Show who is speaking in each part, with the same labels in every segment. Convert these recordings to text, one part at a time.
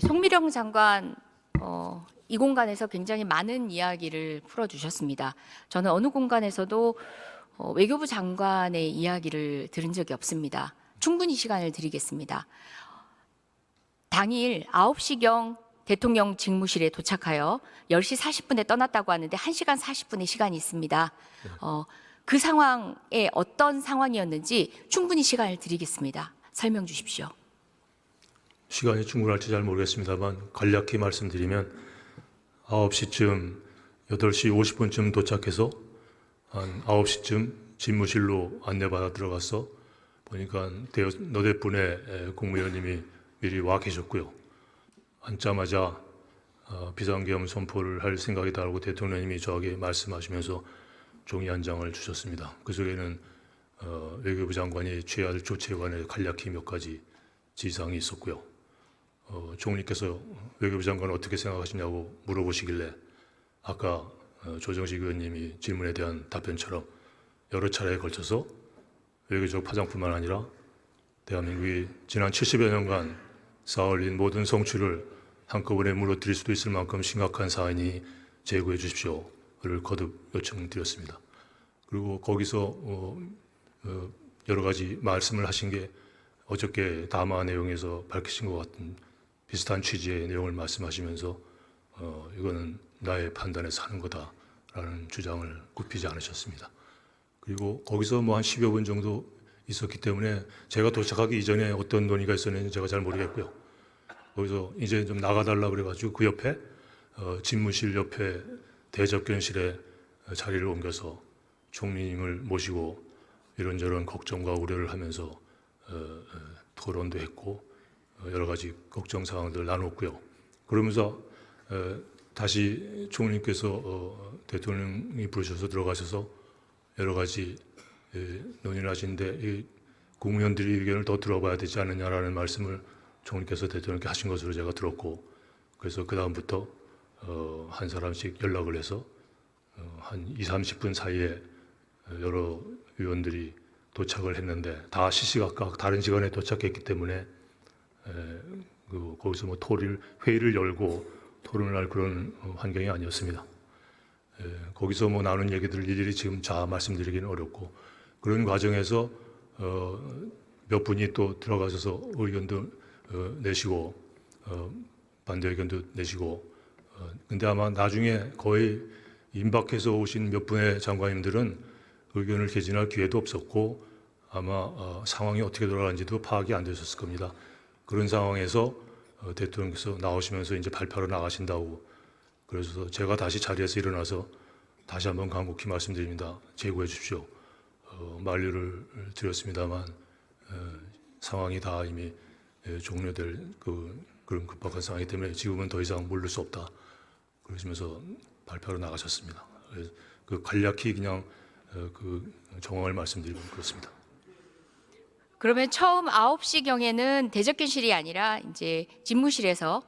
Speaker 1: 송미령 장관 이 공간에서 굉장히 많은 이야기를 풀어주셨습니다. 저는 어느 공간에서도 외교부 장관의 이야기를 들은 적이 없습니다. 충분히 시간을 드리겠습니다. 당일 9시경 대통령 직무실에 도착하여 10시 40분에 떠났다고 하는데 1시간 40분의 시간이 있습니다. 그 상황에 어떤 상황이었는지 충분히 시간을 드리겠습니다. 설명 주십시오.
Speaker 2: 시간이 충분할지 잘 모르겠습니다만 간략히 말씀드리면 9시쯤 8시 50분쯤 도착해서 한 9시쯤 집무실로 안내받아 들어가서 보니까 너댓 분의 국무위원님이 미리 와 계셨고요. 앉자마자 비상계엄 선포를 할 생각이다라고 대통령님이 저에게 말씀하시면서 종이 한 장을 주셨습니다. 그 속에는 외교부 장관이 취해야 할 조치에 관해 간략히 몇 가지 지시사항이 있었고요. 총리께서 외교부 장관은 어떻게 생각하시냐고 물어보시길래 아까 조정식 의원님이 질문에 대한 답변처럼 여러 차례에 걸쳐서 외교적 파장뿐만 아니라 대한민국이 지난 70여 년간 쌓아올린 모든 성취를 한꺼번에 무너뜨릴 수도 있을 만큼 심각한 사안이니 제고해 주십시오를 거듭 요청드렸습니다. 그리고 거기서 여러 가지 말씀을 하신 게 어저께 담화 내용에서 밝히신 것 같은 비슷한 취지의 내용을 말씀하시면서 이거는 나의 판단에서 하는 거다라는 주장을 굽히지 않으셨습니다. 그리고 거기서 뭐 한 10여 분 정도 있었기 때문에 제가 도착하기 이전에 어떤 논의가 있었는지 제가 잘 모르겠고요. 거기서 이제 좀 나가달라 그래가지고 그 옆에 집무실 옆에 대접견실에 자리를 옮겨서 총리님을 모시고 이런저런 걱정과 우려를 하면서 토론도 했고 여러 가지 걱정 사항들을 나눴고요. 그러면서 다시 총리님께서 대통령이 부르셔서 들어가셔서 여러 가지 논의를 하시는데 국무위원들이 의견을 더 들어봐야 되지 않느냐라는 말씀을 총리께서 대통령께 하신 것으로 제가 들었고, 그래서 그 다음부터 한 사람씩 연락을 해서 한 20-30분 사이에 여러 위원들이 도착을 했는데 다 시시각각 다른 시간에 도착했기 때문에 거기서 뭐 회의를 열고 토론을 할 그런 환경이 아니었습니다. 거기서 뭐 나눈 얘기들을 일일이 지금 다 말씀드리기는 어렵고, 그런 과정에서 몇 분이 또 들어가셔서 의견도 내시고 반대 의견도 내시고, 근데 아마 나중에 거의 임박해서 오신 몇 분의 장관님들은 의견을 개진할 기회도 없었고 아마 상황이 어떻게 돌아가는지도 파악이 안 되셨을 겁니다. 그런 상황에서 대통령께서 나오시면서 이제 발표로 나가신다고 그래서 제가 다시 자리에서 일어나서 다시 한번 간곡히 말씀드립니다. 제고해 주십시오. 만류를 드렸습니다만 상황이 다 이미 종료될 그런 급박한 상황이기 때문에 지금은 더 이상 물를 수 없다. 그러시면서 발표로 나가셨습니다. 그 간략히 그냥 그 정황을 말씀드리고 그렇습니다.
Speaker 1: 그러면 처음 9시경에는 대접견실이 아니라 이제 집무실에서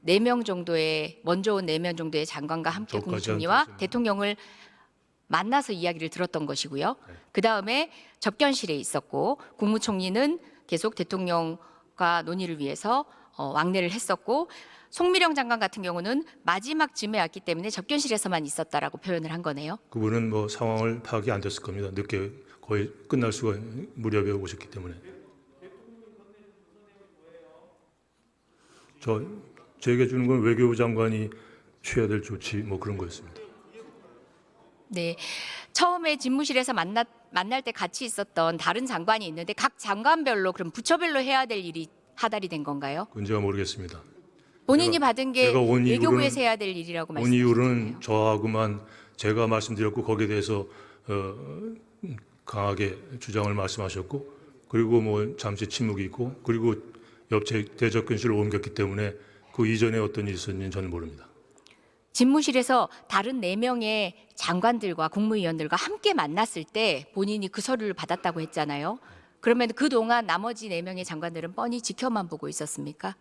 Speaker 1: 4명 정도의 먼저 온 4명 정도의 장관과 함께 국무총리와 대통령을 만나서 이야기를 들었던 것이고요. 그 다음에 접견실에 있었고 국무총리는 계속 대통령과 논의를 위해서 왕래를 했었고, 송미령 장관 같은 경우는 마지막쯤에 왔기 때문에 접견실에서만 있었다라고 표현을 한 거네요.
Speaker 2: 그분은 뭐 상황을 파악이 안 됐을 겁니다. 늦게 거의 끝날 수가 무렵에 오셨기 때문에. 제게 주는 건 외교부 장관이 취해야 될 조치 뭐 그런 거였습니다.
Speaker 1: 네, 처음에 집무실에서 만날 때 같이 있었던 다른 장관이 있는데 각 장관별로 그럼 부처별로 해야 될 일이 하달이 된 건가요?
Speaker 2: 그건 제가 모르겠습니다.
Speaker 1: 본인이 받은 게 외교부에서 해야 될 일이라고
Speaker 2: 온 이유는
Speaker 1: 말씀하셨잖아요.
Speaker 2: 저하고만 제가 말씀드렸고 거기에 대해서 강하게 주장을 말씀하셨고, 그리고 뭐 잠시 침묵이 있고, 그리고 옆 대접견실로 옮겼기 때문에 그 이전에 어떤 일이 있었는지는 저는 모릅니다.
Speaker 1: 집무실에서 다른 4명의 장관들과 국무위원들과 함께 만났을 때 본인이 그 서류를 받았다고 했잖아요. 그러면 그동안 나머지 4명의 장관들은 뻔히 지켜만 보고 있었습니까?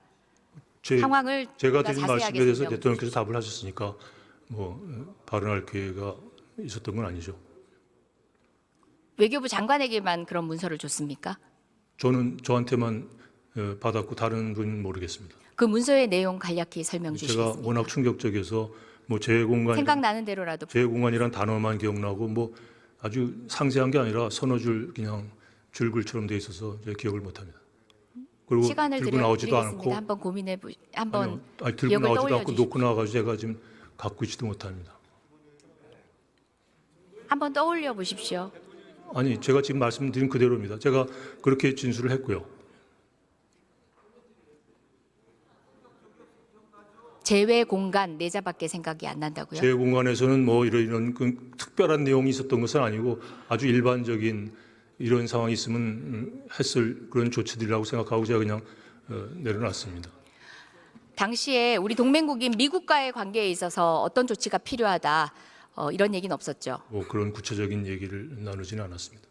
Speaker 1: 상황을
Speaker 2: 제가 드린
Speaker 1: 자세하게
Speaker 2: 말씀에 대해서
Speaker 1: 설명
Speaker 2: 대통령께서 답을 하셨으니까 뭐 발언할 기회가 있었던 건 아니죠.
Speaker 1: 외교부 장관에게만 그런 문서를 줬습니까?
Speaker 2: 저는 저한테만 받았고 다른 분은 모르겠습니다.
Speaker 1: 그 문서의 내용 간략히 설명
Speaker 2: 제가
Speaker 1: 주시겠습니까?
Speaker 2: 워낙 충격적이어서 뭐 재공간
Speaker 1: 생각나는 대로라도.
Speaker 2: 재공간이란 단어만 기억나고 뭐 아주 상세한 게 아니라 서너 줄 그냥 줄글처럼 돼 있어서 제가 기억을 못합니다. 그리고
Speaker 1: 시간을
Speaker 2: 들고 나오지도
Speaker 1: 드리겠습니다.
Speaker 2: 않고
Speaker 1: 한번 고민해 한번
Speaker 2: 아니, 들고
Speaker 1: 기억을
Speaker 2: 나오지도
Speaker 1: 떠올려
Speaker 2: 않고
Speaker 1: 주십시오.
Speaker 2: 놓고 나와가지고 제가 지금 갖고 있지도 못합니다.
Speaker 1: 한번 떠올려 보십시오.
Speaker 2: 아니 제가 지금 말씀드린 그대로입니다. 제가 그렇게 진술을 했고요.
Speaker 1: 제외 공간 내자밖에 생각이 안 난다고요?
Speaker 2: 제 공간에서는 뭐 이런 그 특별한 내용이 있었던 것은 아니고 아주 일반적인 이런 상황이 있으면 했을 그런 조치들이라고 생각하고 제가 그냥 내려놨습니다.
Speaker 1: 당시에 우리 동맹국인 미국과의 관계에 있어서 어떤 조치가 필요하다 이런 얘기는 없었죠.
Speaker 2: 뭐 그런 구체적인 얘기를 나누지는 않았습니다.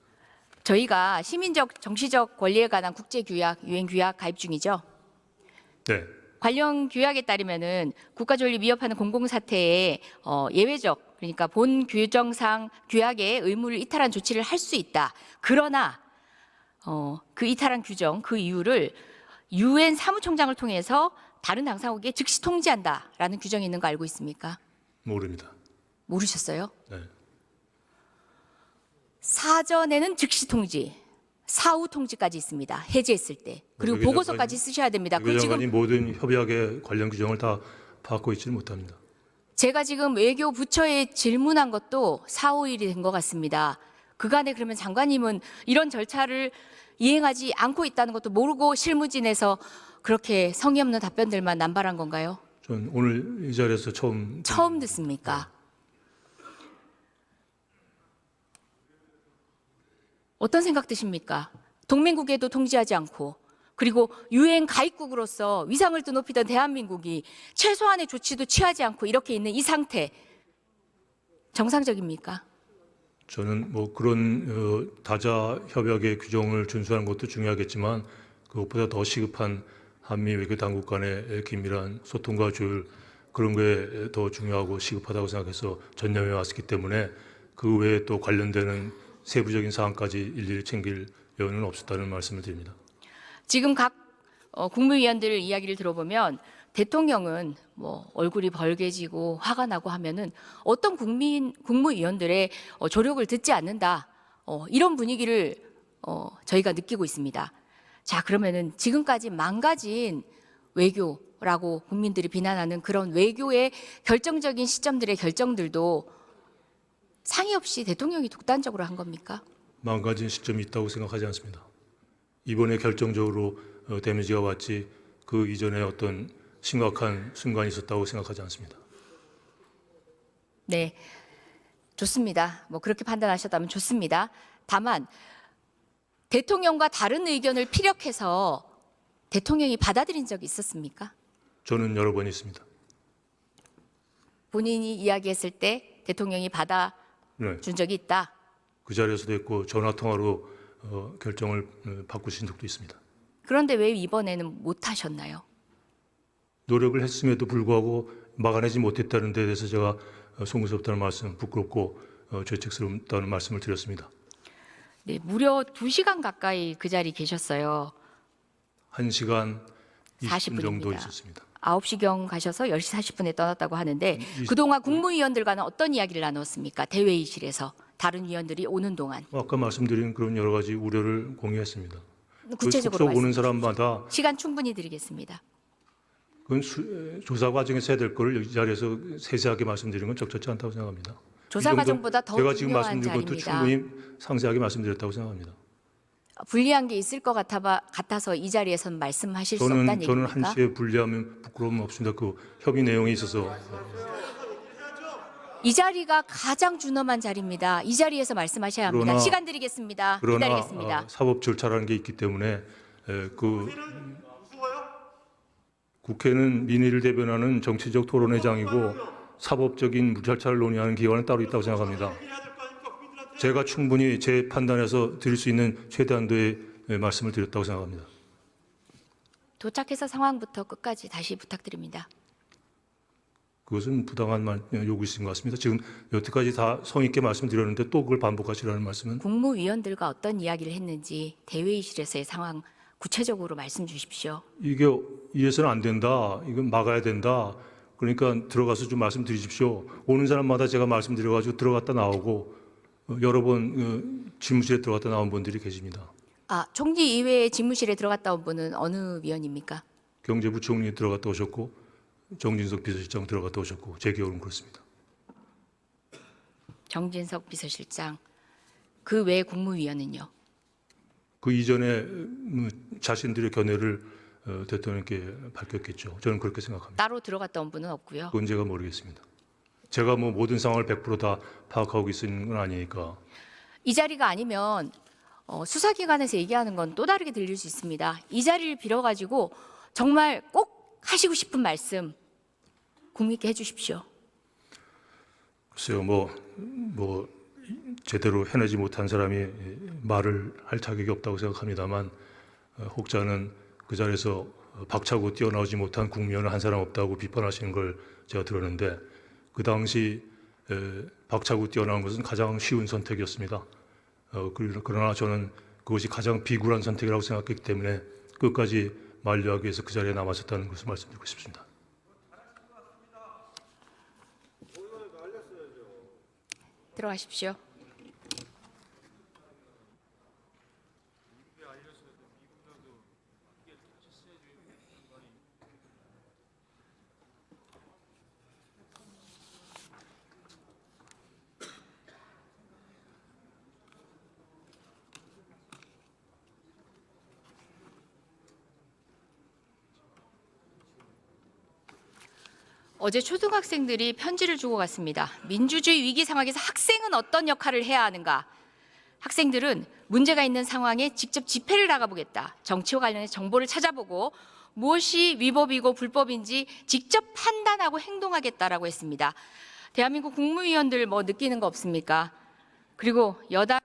Speaker 1: 저희가 시민적 정치적 권리에 관한 국제 규약 유엔 규약 가입 중이죠.
Speaker 2: 네,
Speaker 1: 관련 규약에 따르면은 국가 존립 위협하는 공공 사태에 예외적 그러니까 본 규정상 규약의 의무를 이탈한 조치를 할 수 있다. 그러나 그 이탈한 규정 그 이유를 유엔 사무총장을 통해서 다른 당사국에 즉시 통지한다라는 규정이 있는 거 알고 있습니까?
Speaker 2: 모릅니다.
Speaker 1: 모르셨어요?
Speaker 2: 네.
Speaker 1: 사전에는 즉시 통지, 사후 통지까지 있습니다. 해제했을 때. 그리고
Speaker 2: 외교장관이-
Speaker 1: 보고서까지 쓰셔야 됩니다. 그 지금
Speaker 2: 외교장관이 모든 협약의 관련 규정을 다 받고 있지는 못합니다.
Speaker 1: 제가 지금 외교 부처에 질문한 것도 4, 5일이 된 것 같습니다. 그간에 그러면 장관님은 이런 절차를 이행하지 않고 있다는 것도 모르고 실무진에서 그렇게 성의 없는 답변들만 남발한 건가요?
Speaker 2: 전 오늘 이 자리에서
Speaker 1: 처음 듣습니까? 어떤 생각 드십니까? 동맹국에도 통지하지 않고 그리고 유엔 가입국으로서 위상을 드높이던 대한민국이 최소한의 조치도 취하지 않고 이렇게 있는 이 상태 정상적입니까?
Speaker 2: 저는 뭐 그런 다자 협약의 규정을 준수하는 것도 중요하겠지만 그것보다 더 시급한 한미 외교 당국 간의 긴밀한 소통과 조율 그런 게 더 중요하고 시급하다고 생각해서 전념해 왔기 때문에 그 외에 또 관련되는 세부적인 사항까지 일일이 챙길 여유는 없었다는 말씀을 드립니다.
Speaker 1: 지금 각 국무위원들 이야기를 들어보면 대통령은 뭐 얼굴이 벌개지고 화가 나고 하면은 어떤 국무위원들의 조력을 듣지 않는다 이런 분위기를 저희가 느끼고 있습니다. 자 그러면은 지금까지 망가진 외교라고 국민들이 비난하는 그런 외교의 결정적인 시점들의 결정들도 상의 없이 대통령이 독단적으로 한 겁니까?
Speaker 2: 망가진 시점이 있다고 생각하지 않습니다. 이번에 결정적으로 데미지가 왔지 그 이전에 어떤 심각한 순간이 있었다고 생각하지 않습니다.
Speaker 1: 네, 좋습니다. 뭐 그렇게 판단하셨다면 좋습니다. 다만 대통령과 다른 의견을 피력해서 대통령이 받아들인 적이 있었습니까?
Speaker 2: 저는 여러 번 있습니다.
Speaker 1: 본인이 이야기했을 때 대통령이 받아준
Speaker 2: 네,
Speaker 1: 적이 있다.
Speaker 2: 그 자리에서도 있고 전화 통화로 결정을 바꾸신 적도 있습니다.
Speaker 1: 그런데 왜 이번에는 못 하셨나요?
Speaker 2: 노력을 했음에도 불구하고 막아내지 못했다는 데 대해서 제가 송구스럽다는 말씀, 부끄럽고 죄책스럽다는 말씀을 드렸습니다.
Speaker 1: 네, 무려 2시간 가까이 그 자리에 계셨어요.
Speaker 2: 1시간 20분
Speaker 1: 40분
Speaker 2: 정도
Speaker 1: 입니다.
Speaker 2: 있었습니다.
Speaker 1: 9시경 가셔서 10시 40분에 떠났다고 하는데 그동안 국무위원들과는 어떤 이야기를 나눴습니까? 대회의실에서 다른 위원들이 오는 동안.
Speaker 2: 아까 말씀드린 그런 여러 가지 우려를 공유했습니다.
Speaker 1: 구체적으로
Speaker 2: 그 속속 오는
Speaker 1: 말씀해
Speaker 2: 사람마다
Speaker 1: 주십시오. 시간 충분히 드리겠습니다.
Speaker 2: 그건 조사 과정에서 해야 될 거를 이 자리에서 세세하게 말씀드리는 건 적절치 않다고 생각합니다.
Speaker 1: 조사
Speaker 2: 이 정도
Speaker 1: 과정보다 더
Speaker 2: 제가 지금
Speaker 1: 중요한
Speaker 2: 말씀드린 것도
Speaker 1: 자리입니다.
Speaker 2: 충분히 상세하게 말씀드렸다고 생각합니다.
Speaker 1: 불리한 게 있을 것 같아서 이 자리에서는 말씀하실 수 없다는
Speaker 2: 저는
Speaker 1: 얘기입니까?
Speaker 2: 한시에 불리하면 부끄러움 없습니다. 그 협의 내용에 있어서
Speaker 1: 이 자리가 가장 준엄한 자리입니다. 이 자리에서 말씀하셔야 합니다.
Speaker 2: 그러나-
Speaker 1: 시간 드리겠습니다.
Speaker 2: 그러나
Speaker 1: 기다리겠습니다.
Speaker 2: 사법 절차라는 게 있기 때문에 그 국회는 민의를 대변하는 정치적 토론회장이고 사법적인 절차를 논의하는 기관은 따로 있다고 생각합니다. 제가 충분히 제 판단에서 드릴 수 있는 최대한도의 말씀을 드렸다고 생각합니다.
Speaker 1: 도착해서 상황부터 끝까지 다시 부탁드립니다.
Speaker 2: 그것은 부당한 요구이신 것 같습니다. 지금 여태까지 다 성의 있게 말씀드렸는데 또 그걸 반복하시라는 말씀은
Speaker 1: 국무위원들과 어떤 이야기를 했는지 대회의실에서의 상황 구체적으로 말씀 주십시오.
Speaker 2: 이게 이해서는 안 된다. 이건 막아야 된다. 그러니까 들어가서 좀 말씀드리십시오. 오는 사람마다 제가 말씀드려가지고 들어갔다 나오고 여러 번 집무실에 들어갔다 나온 분들이 계십니다.
Speaker 1: 총리 이외에 집무실에 들어갔다 온 분은 어느 위원입니까?
Speaker 2: 경제부총리 들어갔다 오셨고 정진석 비서실장 들어갔다 오셨고 제 기억은 그렇습니다.
Speaker 1: 정진석 비서실장. 그 외 국무위원은요?
Speaker 2: 그 이전에 자신들의 견해를 대통령께 밝혔겠죠. 저는 그렇게 생각합니다.
Speaker 1: 따로 들어갔다 온 분은 없고요.
Speaker 2: 그건 제가 모르겠습니다. 제가 뭐 모든 상황을 100% 다 파악하고 있는 건 아니니까.
Speaker 1: 이 자리가 아니면 수사기관에서 얘기하는 건 또 다르게 들릴 수 있습니다. 이 자리를 빌어가지고 정말 꼭 하시고 싶은 말씀 국민께 해주십시오.
Speaker 2: 글쎄요, 뭐 제대로 해내지 못한 사람이 말을 할 자격이 없다고 생각합니다만 혹자는 그 자리에서 박차고 뛰어나오지 못한 국민은 한 사람 없다고 비판하시는 걸 제가 들었는데 그 당시 박차고 뛰어나온 것은 가장 쉬운 선택이었습니다. 그러나 저는 그것이 가장 비굴한 선택이라고 생각했기 때문에 끝까지 만류하기 위해서 그 자리에 남았었다는 것을 말씀드리고 싶습니다.
Speaker 1: 들어가십시오. 어제 초등학생들이 편지를 주고 갔습니다. 민주주의 위기 상황에서 학생은 어떤 역할을 해야 하는가? 학생들은 문제가 있는 상황에 직접 집회를 나가보겠다. 정치와 관련해서 정보를 찾아보고 무엇이 위법이고 불법인지 직접 판단하고 행동하겠다라고 했습니다. 대한민국 국무위원들 뭐 느끼는 거 없습니까? 그리고 여당